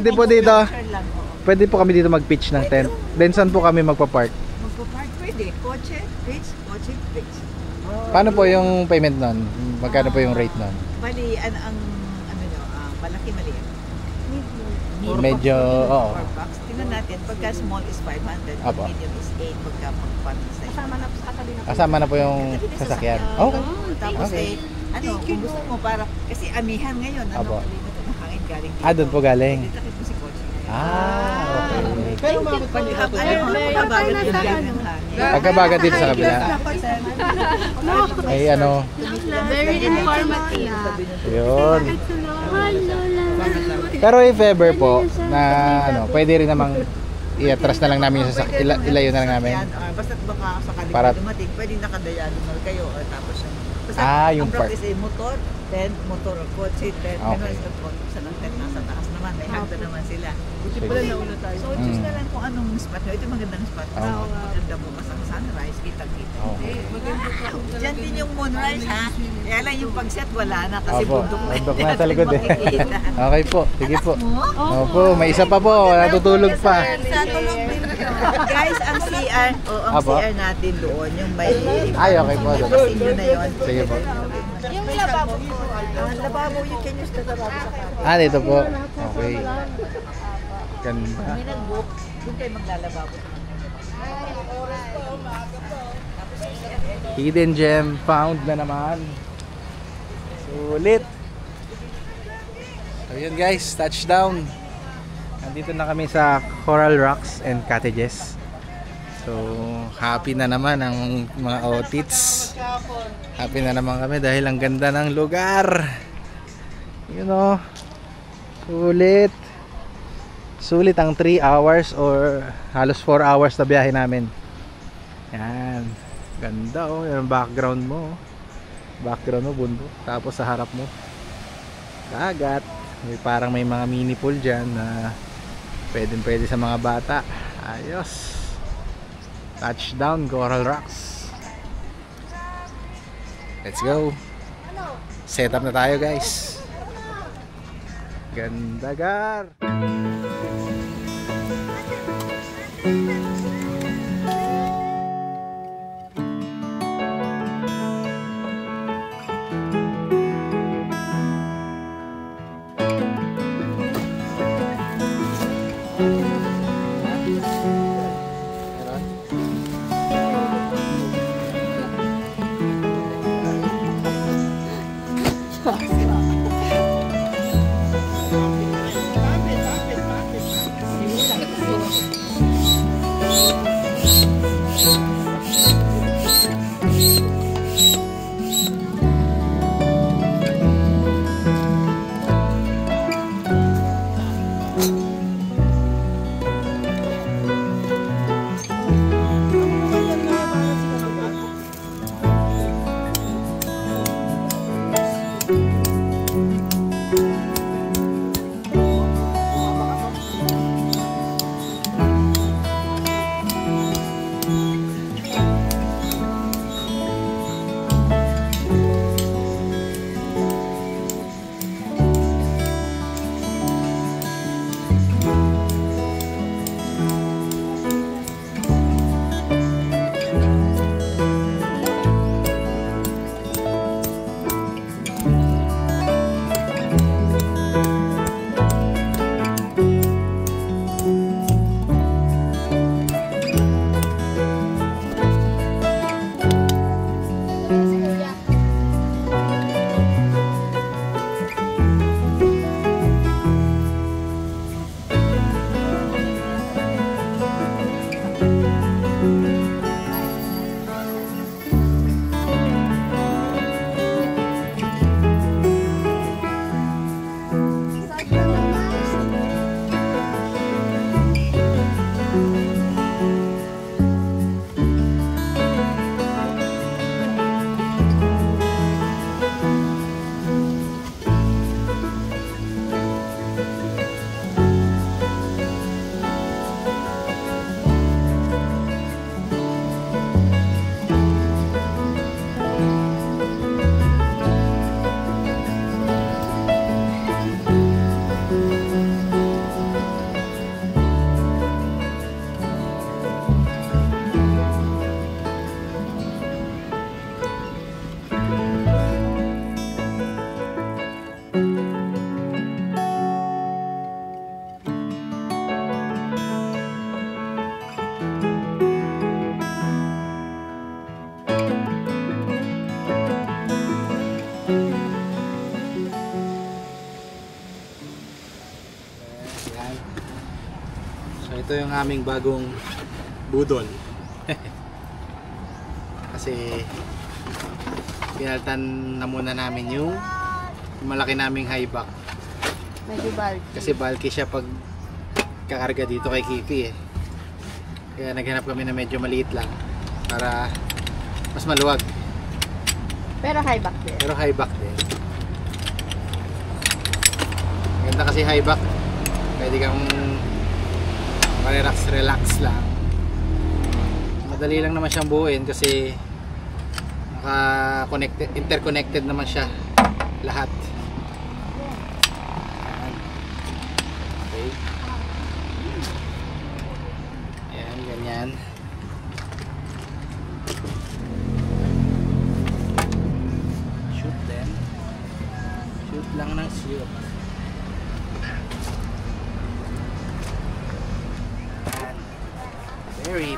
Pwede po dito. Pwede po kami dito mag-pitch ng tent. Then saan po kami magpa-park? Magpa-park pwede. Kotse, bridge. Paano po yung payment nun? Magkano po yung rate nun? Bali, ano nyo, malaki maliit. Medyo, oo. Tingnan natin, pagka small is 500, Apo. medium is 8, pagka pang is 9. Kasama na po yung sasakyan. Okay. Tapos Okay. kung gusto mo para, kasi amihan ngayon, Apo. ng hangin galing dito. Doon po galing. Dito mo si Coach. Okay. Pero pagkabagat din galing ng hangin. Pagkabagat dito sa kabila. Ay ano. Very informative. Yun. Pero if ever po na ano, pwede rin namang i-atras na lang namin yung ilayo na lang namin. Basta't baka sakali Para dumating, pwedeng nakadiagonal kayo or tapos yung ang part. practice ay motor, tent, motor or kotse, tent, Okay. sa ng tent nasa taas naman, may hagda naman sila. Sige. So choose na lang kung anong spot nyo. Ito magandang spot. Maganda bukas ang sunrise, kitang-kita. Okay. Diyan din yung moonrise ha. Kaya lang yung pag-set wala na kasi Opo, bundok na. bundok na sa likod eh. Makikita. Okay po, sige po. Opo, may isa pa po, natutulog pa. Natulog din. Guys, ang CR, ang Apo. CR natin doon, yung may... Ay, okay po. Kasi nyo na yun. Sige po. Yung lababo, lababo, you can use the lababo sa kama. Dito po. Okay. Ganda. May nag-book, doon kayo maglalababo. Hidden gem found na naman. Sulit. So yun guys, touchdown. Nandito na kami sa Coral Rocks and Cottages. So happy na naman ang mga outfits. Happy na naman kami dahil ang ganda ng lugar. You know, sulit. Sulit ang 3 hours or halos 4 hours na biyahe namin. Yan. Ganda oh, yung background mo. Background mo, bundok. Tapos sa harap mo, dagat. Parang may mga mini pool dyan na pwede sa mga bata. Ayos. Touchdown, Coral Rocks. Let's go. Set up na tayo guys. Ganda gar. ito yung aming bagong budol. Kasi pinalitan na muna namin yung malaki naming high back. Medyo bulky. Kasi bulky siya pag kakarga dito kay Kiki eh. Kaya naghanap kami na medyo maliit lang para mas maluwag. Pero high back din. Pero high back din. Maganda kasi high back. Pwede kang relax lang. Madali lang naman siyang buuin kasi interconnected naman siya lahat. Okay. Ayan, ganyan. Shoot din. Shoot lang ng shoot. Very.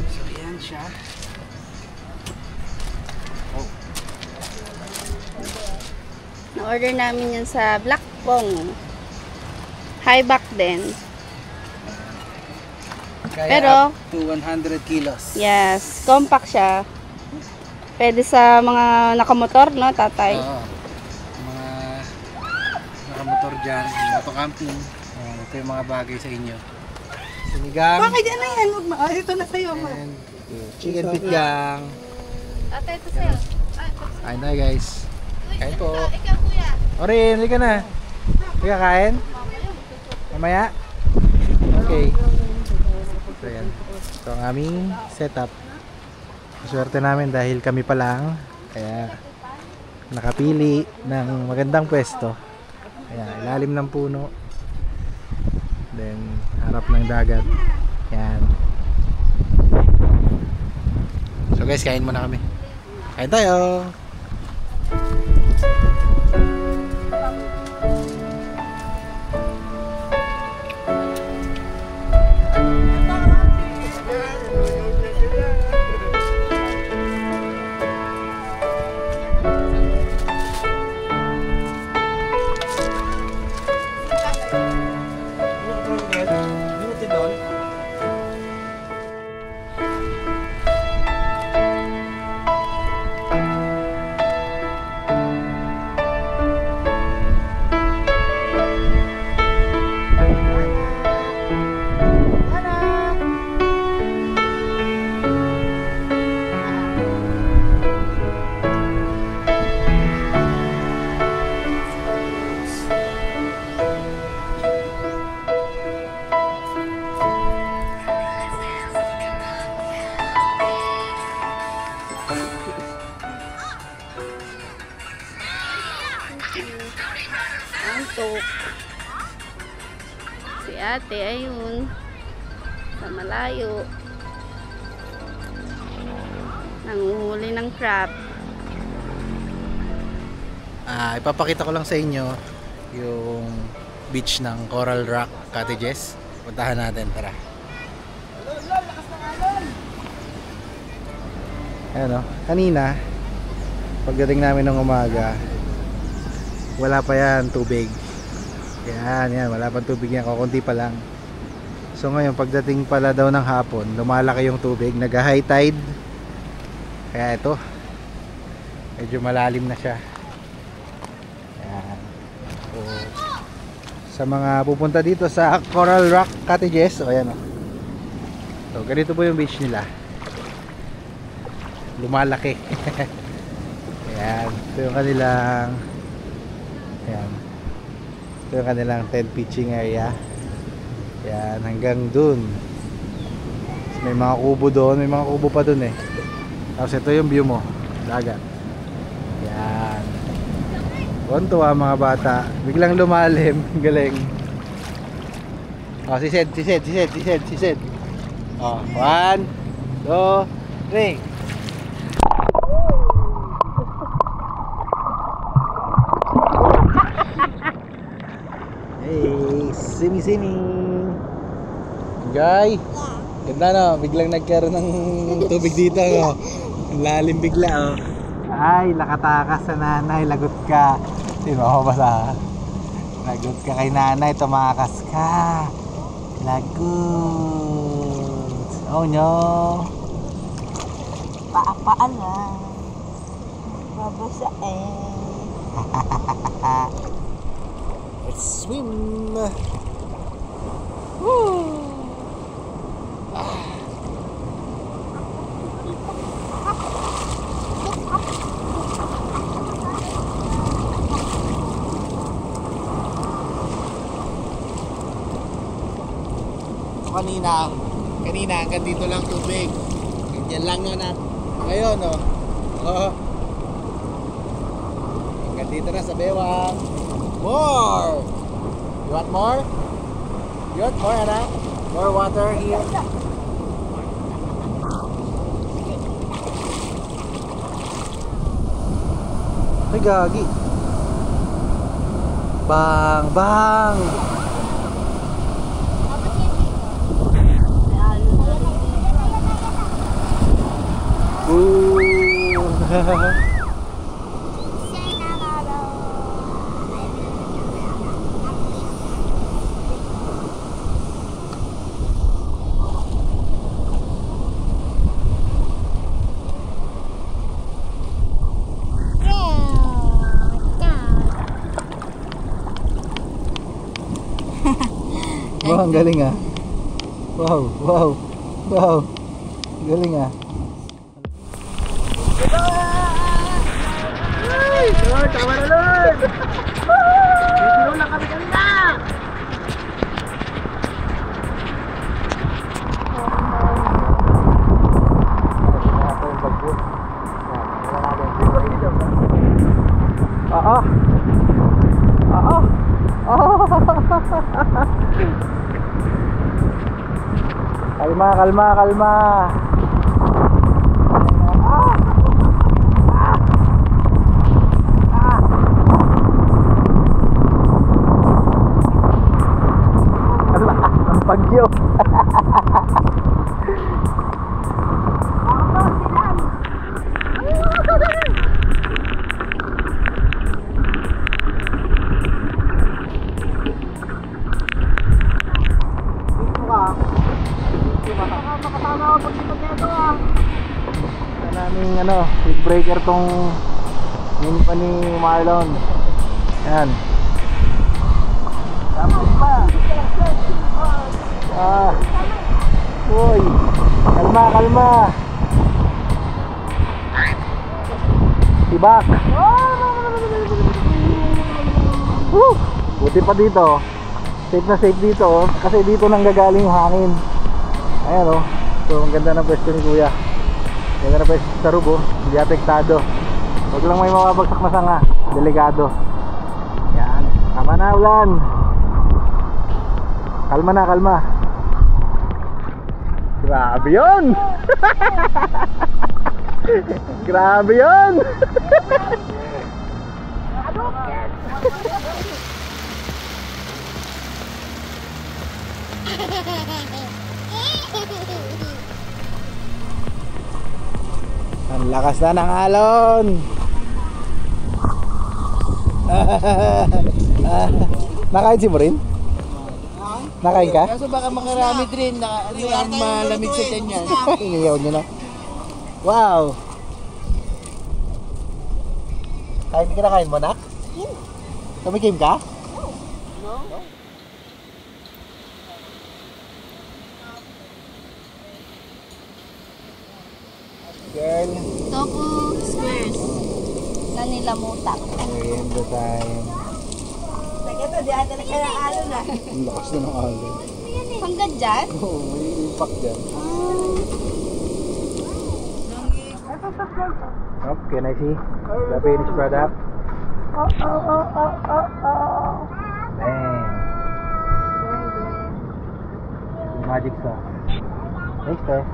So yan siya. Oh. Na-order namin yan sa Blackpong. High back din. Kaya Pero, up to 100 kilos. yes, compact siya. Pwede sa mga nakamotor, no, tatay? Oo. Mga nakamotor dyan, motocamping. Ito yung mga bagay sa inyo. Sinigang. Bakit yan na yan? Ito na sa'yo. And chicken feet gang. Ate, ito sa'yo. Kain tayo guys. Kain po. Ikaw, kuya. Orin, hindi ka na. Hindi ka kain? Mamaya? Okay. So yan. Ito ang aming setup. Swerte namin dahil kami pa lang. Kaya nakapili ng magandang pwesto. Kaya ilalim ng puno. Then harap ng dagat. Yan. So guys, kain muna kami. Kain tayo. Antok. Si ate, ayun. Sa malayo. Nanguhuli ng crab. Ipapakita ko lang sa inyo yung beach ng Coral Rock Cottages. Puntahan natin, tara. Ayan o, kanina pagdating namin ng umaga wala pa yan tubig. Yan, wala pang tubig yan, kukunti pa lang. So ngayon pagdating pala daw ng hapon, lumalaki yung tubig, nag-high tide. Kaya ito, medyo malalim na siya. Yan. So, sa mga pupunta dito sa Coral Rock Cottages, o ayan o. So ganito po yung beach nila. Lumalaki. Ayan, ito yung kanilang ito yung kanilang tent pitching area. Ayan, hanggang dun. May mga kubo doon, may mga kubo pa dun eh. Tapos ito yung view mo, dagat. Ayan, tuwa mga bata, biglang lumalim. Galing. Si Sed. Oh, 1, 2, 3. Sini. Guy. Ganda no, biglang nagkaroon ng tubig dito no. Ang lalim bigla oh. Ay, nakatakas sa nanay, lagot ka. Di ba mabasa? Lagot ka kay nanay, tumakas ka. Lagot. Oh no. Paapaalan. Babasain. Let's swim. Woo. Kanina hanggang dito lang tubig. Ganyan lang yun at ngayon hanggang dito na sa bewang. More! You want more? You want more, anak? More water here? Ay, gagi. Bang! Bang! Ooh. Wow, ang galing ah. Wow, wow, wow. Galing ah. Lord, tama na Lord! Dito na kami kanina! Oo! Oo! Kalma, kalma, kalma! Bagyo. Naming big breaker tong mini pa ni Marlon. Yan. Tapos pa. Uy, kalma, kalma. Tibak. Buti pa dito. Safe na safe dito kasi dito nang gagaling yung hangin. Ayan So ang ganda ng pwesto ni Kuya. Ganda ng pwesto sa Rubo, hindi apektado. Huwag lang may mababagsak na sanga. Delikado. Yan, tama na ulan. Kalma na, kalma. Grabe yun! Grabe yun! Ang lakas na ng alon! Nakain si mo rin? Nakain ka? Kaso baka makarami rin na malamig sa tiyan yan. Iniyaw nyo na. Wow! Kain ka na, kain mo na? Tumikim ka? No. Girl. Tofu squares. Kanila mutak. Merienda time. Ito, di ata na kaya alon na. Ang lakas na ng alon. Hanggang dyan? Oo, may impact dyan. Oh, can I see the finished product? Bang! Magic sauce. Next test.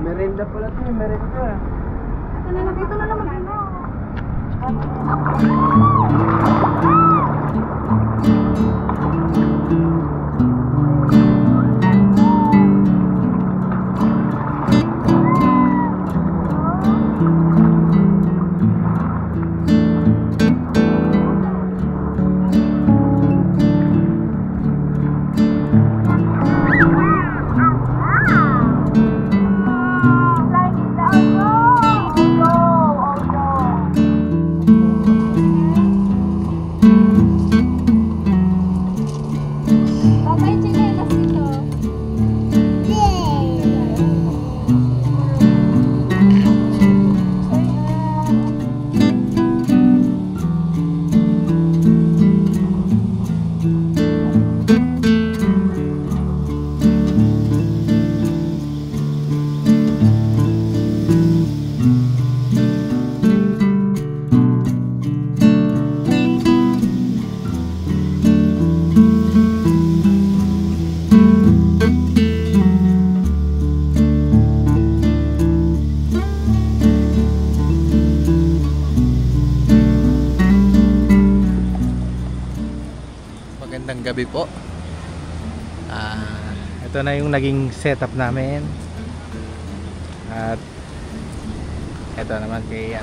Merenda pala ito, merenda. Dito na naman. gabi po. Ito na yung naging setup namin. At ito naman kay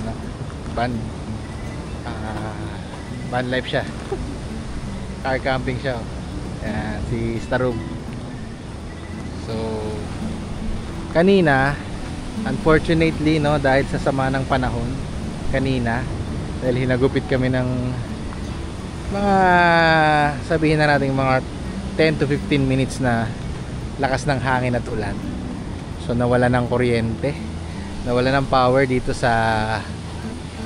van life siya. Car camping siya. Ayan, si Starub. So kanina, unfortunately dahil sa sama ng panahon kanina, dahil hinagupit kami ng mga, sabihin na natin mga 10 to 15 minutes na lakas ng hangin at ulan. So nawala ng kuryente, nawala ng power dito sa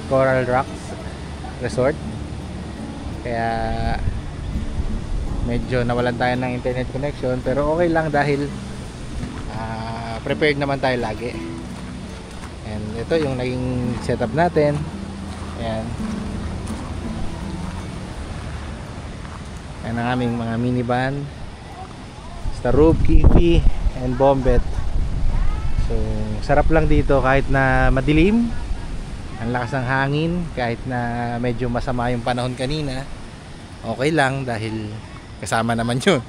Coral Rocks Resort. Kaya medyo nawalan tayo ng internet connection, pero okay lang dahil prepared naman tayo lagi. And ito yung naging setup natin. Ayan. Ayan ang aming mga minivan, Starub, Kifi, and Bombet. So sarap lang dito kahit na madilim, ang lakas ng hangin, kahit na medyo masama yung panahon kanina. Okay lang dahil kasama naman yun.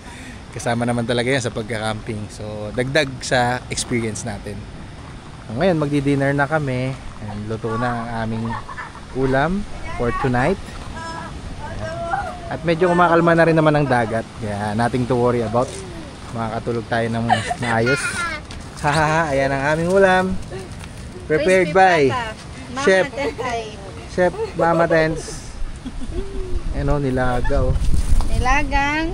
Kasama naman talaga yan sa pagka-camping. So dagdag sa experience natin. So, ngayon magdi-dinner na kami. And luto na ang aming ulam for tonight. At medyo kumakalma na rin naman ang dagat. Kaya nothing to worry about. Makakatulog tayo ng maayos. Hahaha, ayan ang aming ulam. Prepared by Chef Mama Tens. Ano, nilaga oh. Nilagang.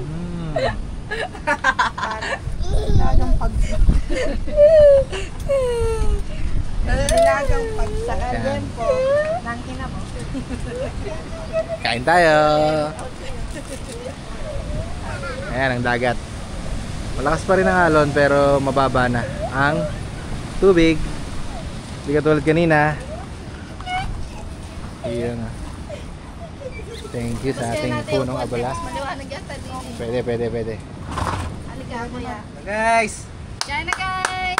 Nilagang pagsakalan po. Nangkin na po. Kain tayo. Ayan ang dagat. Malakas pa rin ang alon pero mababa na ang tubig. Hindi katulad kanina. Iyon. Thank you sa ating punong abala. Maliwanag yata din. Pwede. Halika, kuya. Guys! Diyan na guys!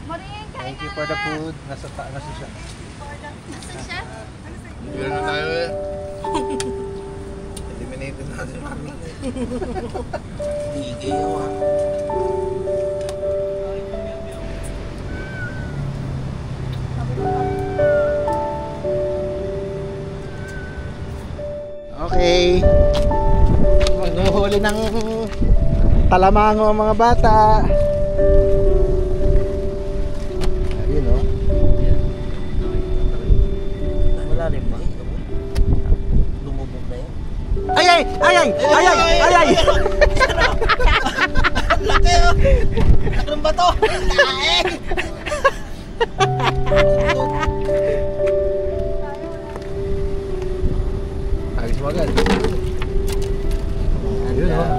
Maring, kain Thank you for the food. Nasa siya. Nasa siya? Hindi na tayo eh. Eliminated natin mami. Hindi kayo ah. Okay. Maghuhuli ng talamango ang mga bata. Ayun oh. Wala rin ba? Lumubog na yun. Ay! Laki oh! Laki ng bato! Laeng! Ayos mo agad. Ayun oh.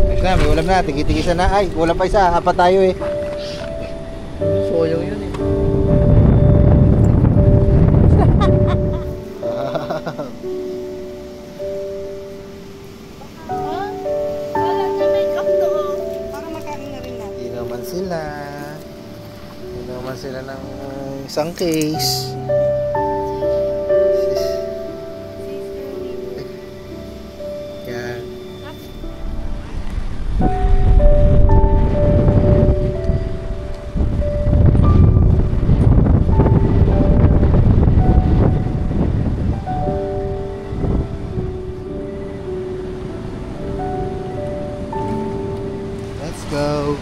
Ayos na, may ulam na. Tigi-tigisan na. Ay, ulam pa isa. Apat tayo eh. Soyong yun eh. Wala na make-up doon. Para makain na rin natin. Hindi naman sila ng isang case. Yan. Let's go.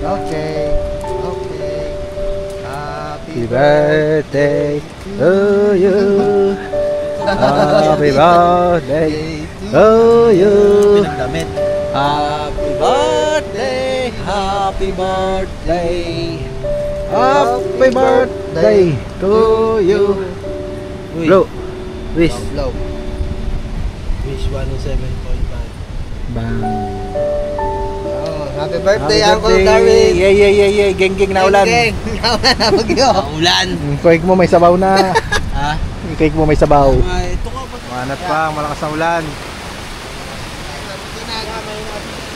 Okay. Happy birthday to you. Happy birthday to you. Pinagdamit. Happy birthday. Happy birthday. Happy birthday to you. Blow. Wish. Blow. Wish 107.5. Bang. Happy Happy birthday. Yeah. Geng na ulan. Naulan na bagyo. Ulan. Yung cake mo may sabaw na. Ha? Yung cake mo may sabaw. Ito ka ba? Manat pa, malakas na ulan.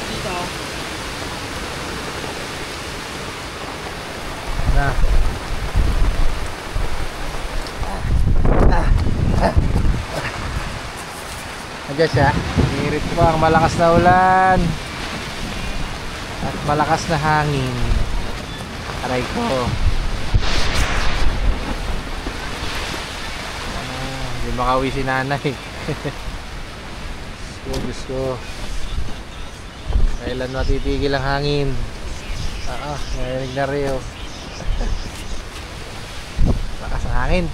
Dito. Na. Nandiyan siya. Hirit pa ang malakas na ulan. At malakas na hangin. Aray ko. Hindi makauwi si nanay. Diyos ko. Kailan matitigil ang hangin? Narinig na rin. Lakas ang hangin.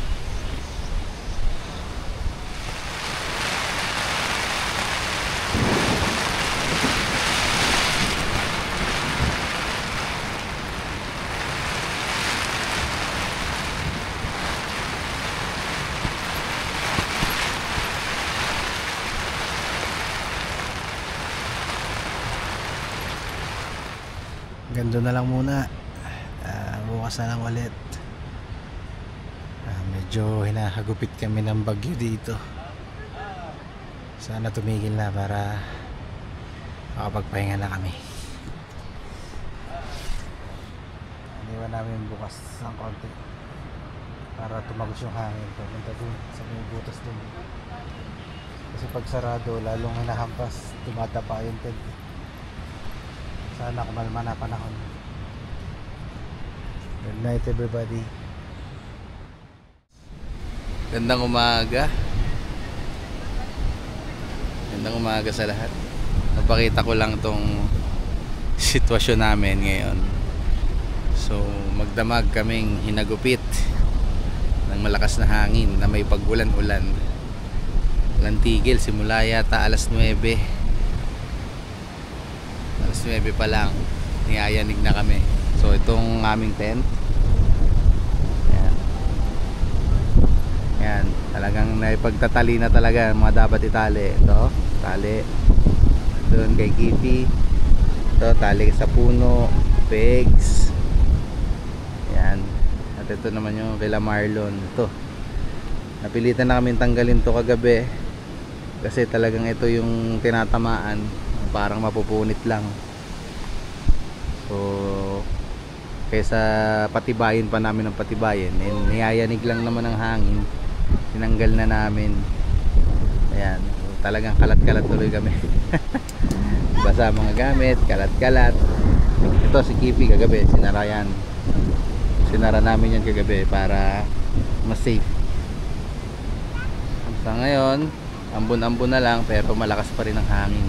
Ganda na lang muna. Bukas na lang ulit. Medyo hinahagupit kami ng bagyo dito. Sana tumigil na para makapagpahinga na kami. Iniwan namin bukas ng konti para tumagos yung hangin. Papunta dun sa may butas dun. Kasi pag sarado, lalong hinahampas, tumatapa yung tent. Sana kumalma na panahon. Good night everybody. Gandang umaga. Gandang umaga sa lahat. Napakita ko lang tong sitwasyon namin ngayon. So magdamag kaming hinagupit ng malakas na hangin na may pag-ulan-ulan. Walang tigil simula yata alas 9. Alas 9 pa lang niyayanig na kami. So itong aming tent, yan, talagang naipagtatali na talaga mga dapat itali. Ito, tali doon kay Kipi. Ito, tali sa puno, pegs. Yan. At ito naman yung kila Marlon. Ito, napilitan na kami tanggalin to kagabi kasi talagang ito yung tinatamaan, parang mapupunit lang. So kaysa patibayin pa namin ng patibayin, niyayanig lang naman ng hangin, tinanggal na namin. Ayan, so, talagang kalat-kalat tuloy kami. Basa mga gamit, kalat-kalat. Ito si Kipi kagabi, sinara yan. Sinara namin yan kagabi para mas safe. Sa ngayon, ambon-ambon na lang pero malakas pa rin ang hangin.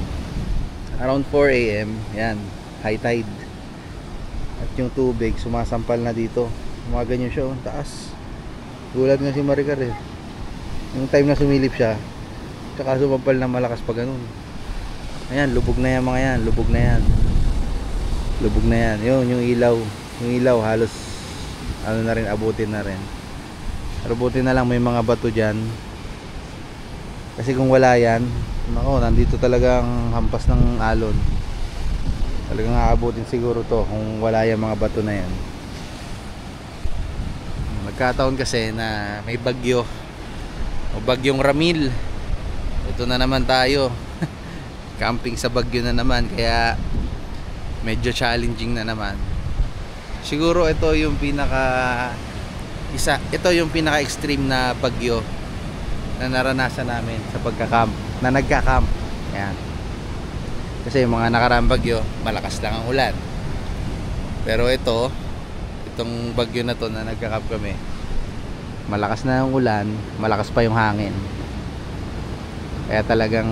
Around 4 AM, yan, high tide. At yung tubig sumasampal na dito. Gumaganyan siya, taas. Gulat nga si Maricar eh. Yung time na sumilip siya, tsaka sumampal na malakas pa ganun. Ayan, lubog na yan mga yan. Lubog na yan. Lubog na yan. Yun, yung ilaw. Yung ilaw halos ano na rin, abutin na rin. Abutin na lang, may mga bato dyan. Kasi kung wala yan, nako, nandito talagang hampas ng alon. Talagang aabutin siguro to kung wala yung mga bato na yan. Nagkataon kasi na may bagyo o bagyong Ramil. Ito na naman tayo. Camping sa bagyo na naman, kaya medyo challenging na naman. Siguro ito yung ito yung pinaka extreme na bagyo na naranasan namin sa pagka-camp, na nagka-camp. Ayan. Kasi yung mga nakaraang bagyo, malakas lang ang ulan. Pero itong bagyo na to na nagka-camp kami, malakas na ang ulan, malakas pa yung hangin. Kaya talagang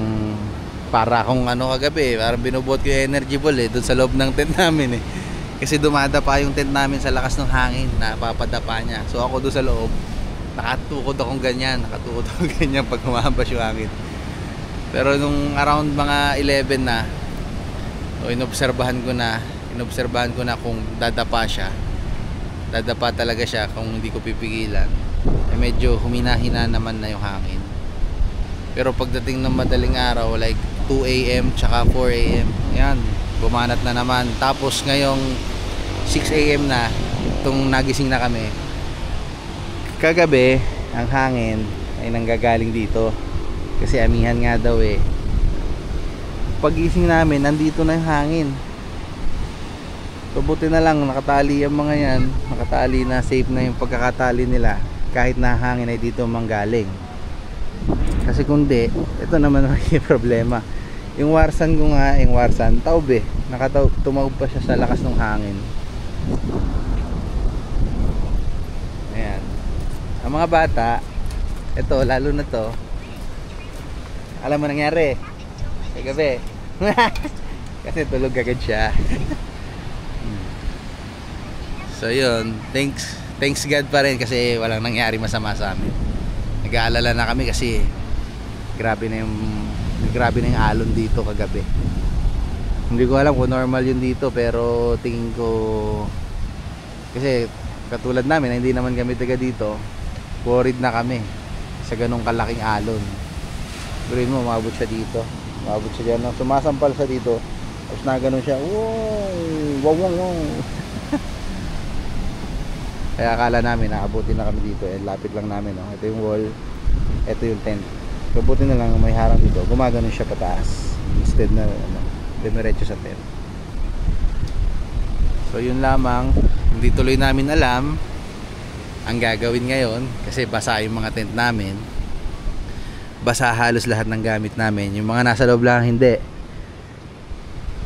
para akong ano kagabi, parang binubuot ko yung energy ball doon sa loob ng tent namin eh. Kasi dumadapa yung tent namin sa lakas ng hangin, napapadapa niya. So ako doon sa loob, nakatukod akong ganyan pag humahambas yung hangin. Pero nung around mga 11 na, inobserbahan ko na kung dadapa talaga siya kung hindi ko pipigilan. Medyo humina-hina naman na yung hangin. Pero pagdating ng madaling araw, like 2 AM tsaka 4 AM, yan, bumanat na naman. Tapos ngayong 6 AM na, itong nagising na kami, kagabi ang hangin ay nanggagaling dito kasi amihan nga daw eh. Pagising namin, nandito na yung hangin. So buti na lang nakatali ang mga yan, nakatali na, safe na yung pagkakatali nila kahit na hangin ay dito manggaling. Kasi kundi, ito naman ang problema. Yung Warsan ko nga, yung Warsan, taob eh. Tumawag pa siya sa lakas ng hangin. Ayan. Ang mga bata, ito, lalo na to, alam mo nangyari kagabi. Kasi tulog agad siya. So yun, thanks God pa rin kasi walang nangyari masama sa amin. Nag-aalala na kami kasi grabe na yung alon dito kagabi. Hindi ko alam kung normal yun dito, pero tingin ko kasi katulad namin, hindi naman kami taga dito, worried na kami sa ganong kalaking alon. Gawin mo, maabot siya dito, maabot siya dyan, sumasampal siya dito, tapos na ganon siya, wow. Kaya akala namin naabutin na kami dito, lapit lang namin, no? Ito yung wall, ito yung tent. Kabuti na lang may harang dito, gumaganon siya pataas instead na dumiretso sa tent. So yun lamang, hindi tuloy namin alam ang gagawin ngayon kasi basa yung mga tent namin, basa halos lahat ng gamit namin, yung mga nasa loob lang hindi.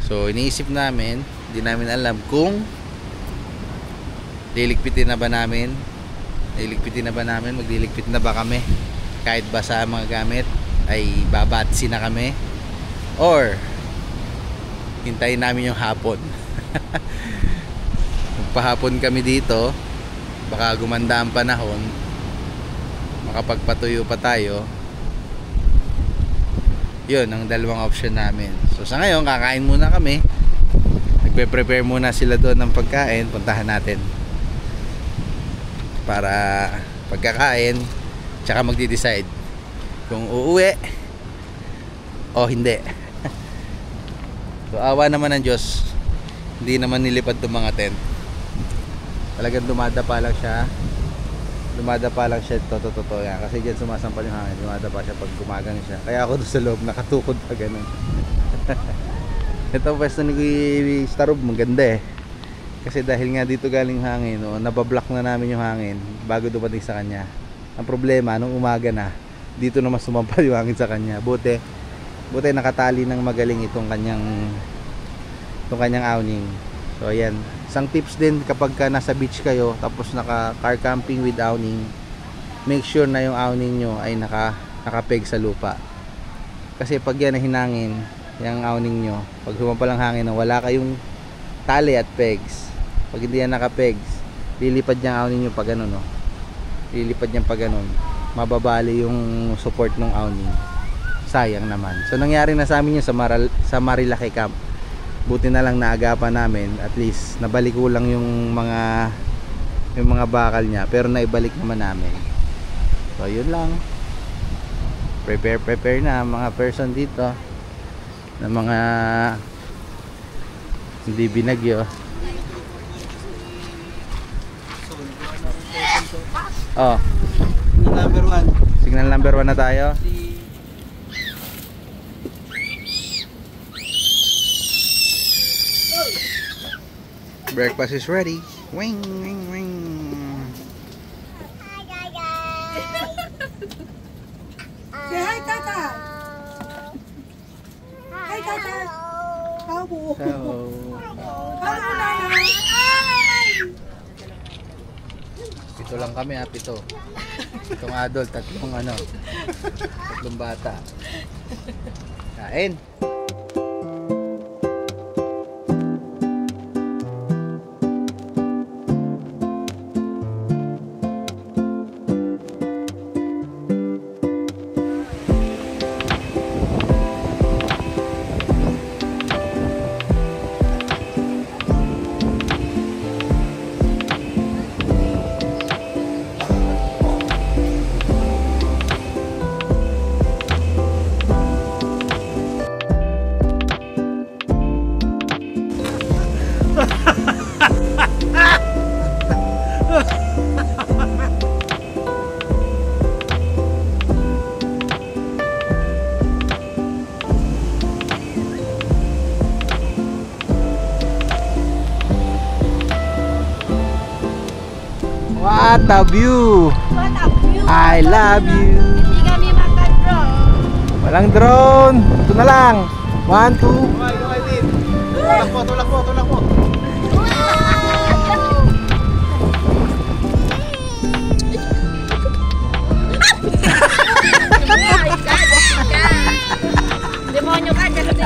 So iniisip namin, hindi namin alam kung liligpitin na ba namin, magliligpit na ba kami kahit basa ang mga gamit, ay babatsi na kami, or hintayin namin yung hapon. Magpahapon kami dito, baka gumanda ang panahon, makapagpatuyo pa tayo. Yun ang dalawang option namin. So sa ngayon kakain muna kami, nagpe-prepare muna sila doon ng pagkain, puntahan natin para pagkakain, tsaka magdi-decide kung uuwi o hindi. So awa naman ng Diyos, hindi naman nilipad itong mga tent. Talagang dumadapa lang siya totoo yan, kasi dyan sumasampal yung hangin, dumadapa siya pag gumagano siya. Kaya ako doon sa loob nakatukod pa ganun. Ito pwesto ni Starob, maganda eh, kasi dahil nga dito galing hangin, no, nabablock na namin yung hangin bago dumating sa kanya. Ang problema, nung umaga na, dito naman sumampal yung hangin sa kanya. Buti nakatali ng magaling itong kanyang awning. So ayan, isang tips din kapag nasa beach kayo tapos naka car camping with awning, make sure na yung awning nyo ay nakapeg sa lupa. Kasi pag yan na hinangin, yung awning nyo, pag sumampal ang hangin na wala kayong tali at pegs, pag hindi yan nakapegs, lilipad yung awning nyo pag ano, no? Lilipad yan pag ganun, mababali yung support ng awning. Sayang naman. So nangyari na sa amin yun sa Marilaki Camp. Buti na lang naagapan namin, at least nabalik ko lang yung mga bakal niya, pero naibalik naman namin. So yun lang, prepare na mga person dito na mga hindi binagyo. Oh, signal number 1 na tayo. Breakfast is ready. Wing, wing, wing. Say hi, Tata. Hi, Tata. Hello. Hello. Pito lang kami, ha, pito. Pitong adult, tatlong bata. Kain. What a view! What a view! I love you! Hindi kami makadrop. Walang drone. Ito na lang. 1, 2. Kumay din. Tulak mo. Demonyo ka dyan kasi.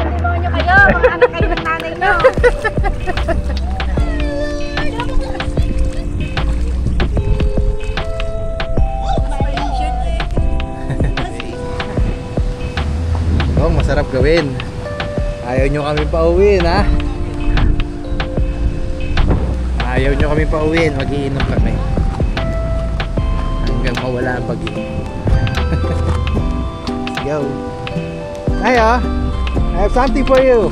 Demonyo kayo. Mga anak kayo ng nanay nyo. Oh, masarap gawin. Ayaw nyo kami pauwiin, ha? Ayaw nyo kami pauwiin. Mag-iinom kami hanggang mawala ang bagyo. Let's go. Ayo, I have something for you.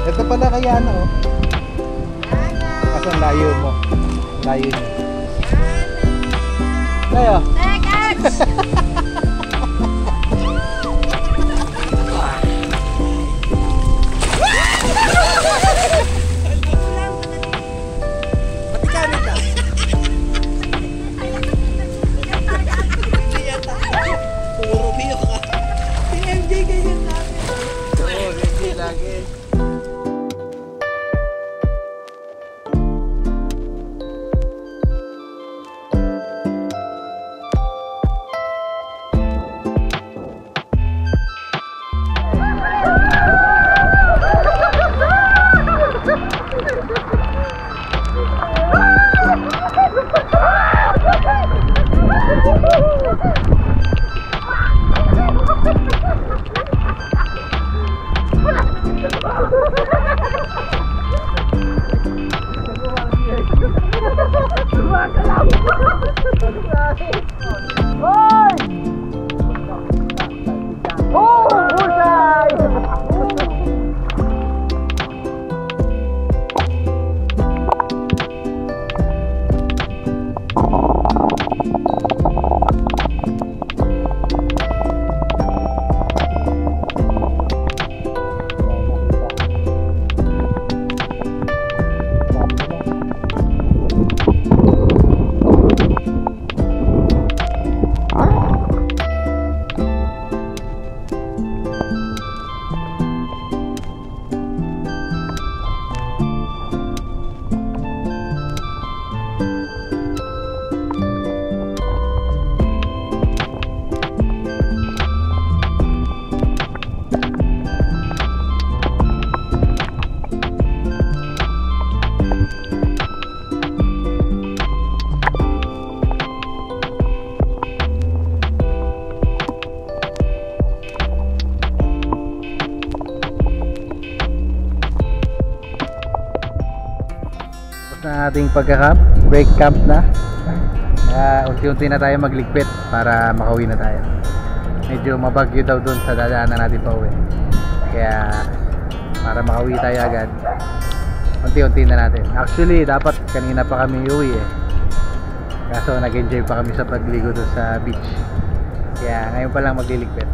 Ito pala kaya ano, oh. Kaso ang layo mo. Layo nyo. Ayo. Na ating pagka-camp, break camp na. Unti-unti na tayo magligpit para makauwi na tayo. Medyo mabagyo daw dun sa dadaanan natin pa uwi. Kaya para makauwi tayo agad, unti-unti na natin. Actually, dapat kanina pa kami uwi eh. Kaso nag-enjoy pa kami sa pagligo dun sa beach. Kaya ngayon pa lang magliligpit.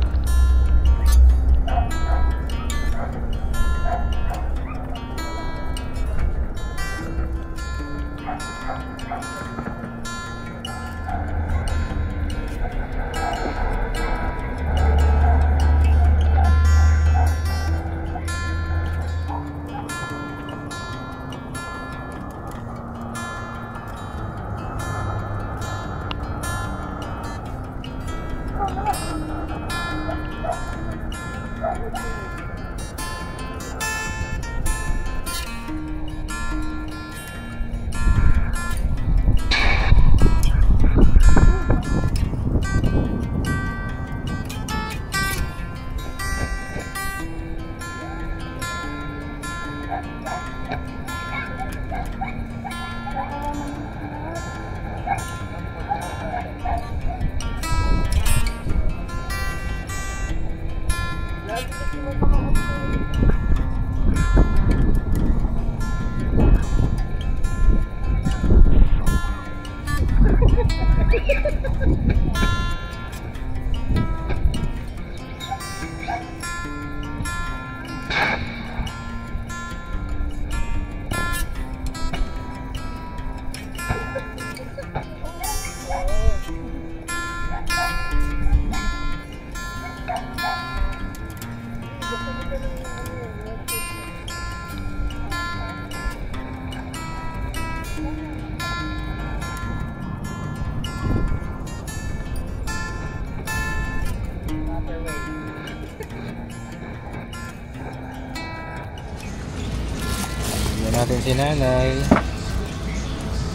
natin si nanay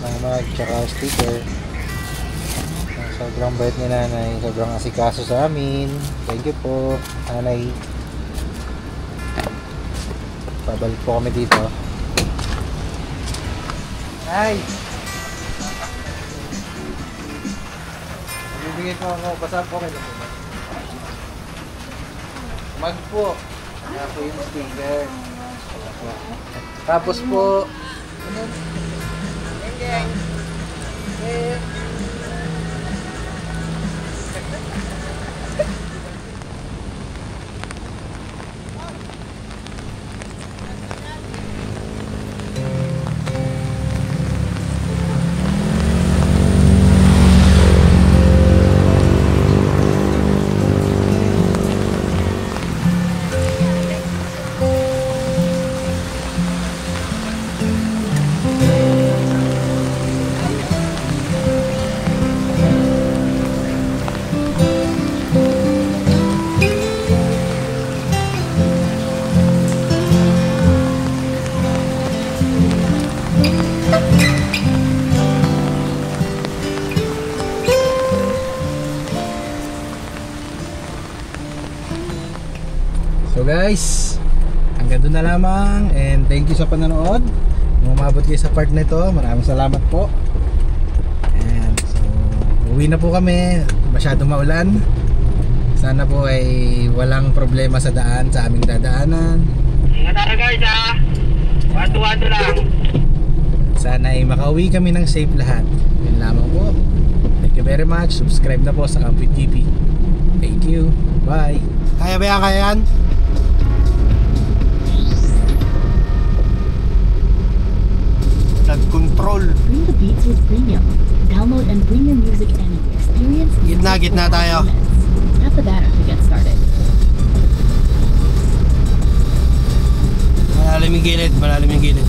ng mag tsaka sticker. Sobrang bait ni nanay, sobrang asikaso sa amin. Thank you po nanay. Pabalik po kami dito. Nay! Bibigay ko ako, basa po kayo. Mag po. Kaya po yung sticker. Tapos po, so guys, hanggang doon na lamang and thank you sa panonood. Kung umabot kayo sa part nito, maraming salamat po. And so, uwi na po kami. Masyadong maulan. Sana po ay walang problema sa daan, sa aming dadaanan. Ingat tayo guys ha. Wado-wado lang. Sana ay makauwi kami ng safe lahat. Yun lamang po. Thank you very much. Subscribe na po sa Kampit TV. Thank you. Bye. Kaya ba yan? Kaya yan? Nag-control. Bring the beats with Premium. Download and bring your music and experience. Gitna tayo. Tap the banner to get started. Malalim yung gilid, malalim yung gilid.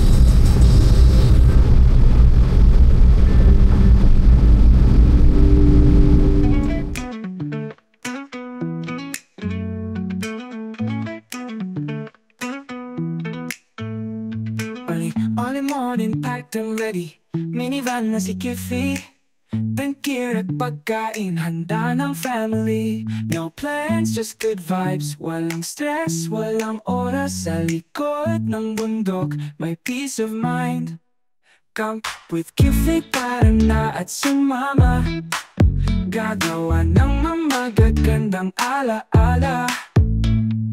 Early morning, packed and ready. Minivan na si Kiffy. Pangkir at pagkain, handa ng family. No plans, just good vibes. Walang stress, walang oras. Sa likod ng bundok, may peace of mind. Camp with Kiffy para na at sumama. Gagawa ng mamagagandang ala-ala.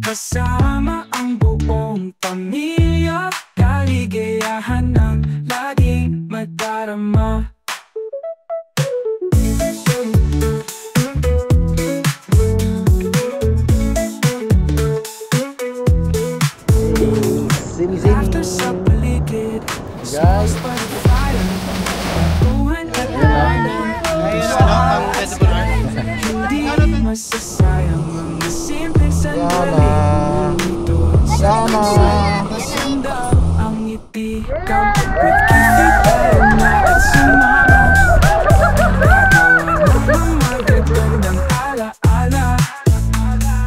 Kasama ang buong pamilya. Kaligayahan ng laging madarama. After sa paligid, Guys. by the fire. Buwan at labanan. Hindi masasayang mga simpleng sandali. Ito ang sama ang ngiti. Camp with Kiffy tayo na at sumama. Gagawa ng magagandang ala-ala.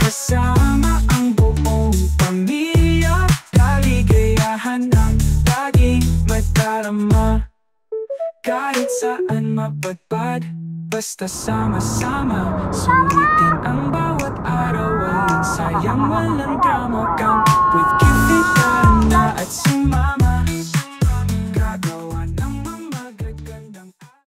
Kasama ang buong pamilya. Kaligayahan ng laging madarama. Kahit saan mapadpad, basta sama-sama. Sulitin ang bawat araw, walang sayang, walang drama. Camp with Kiffy.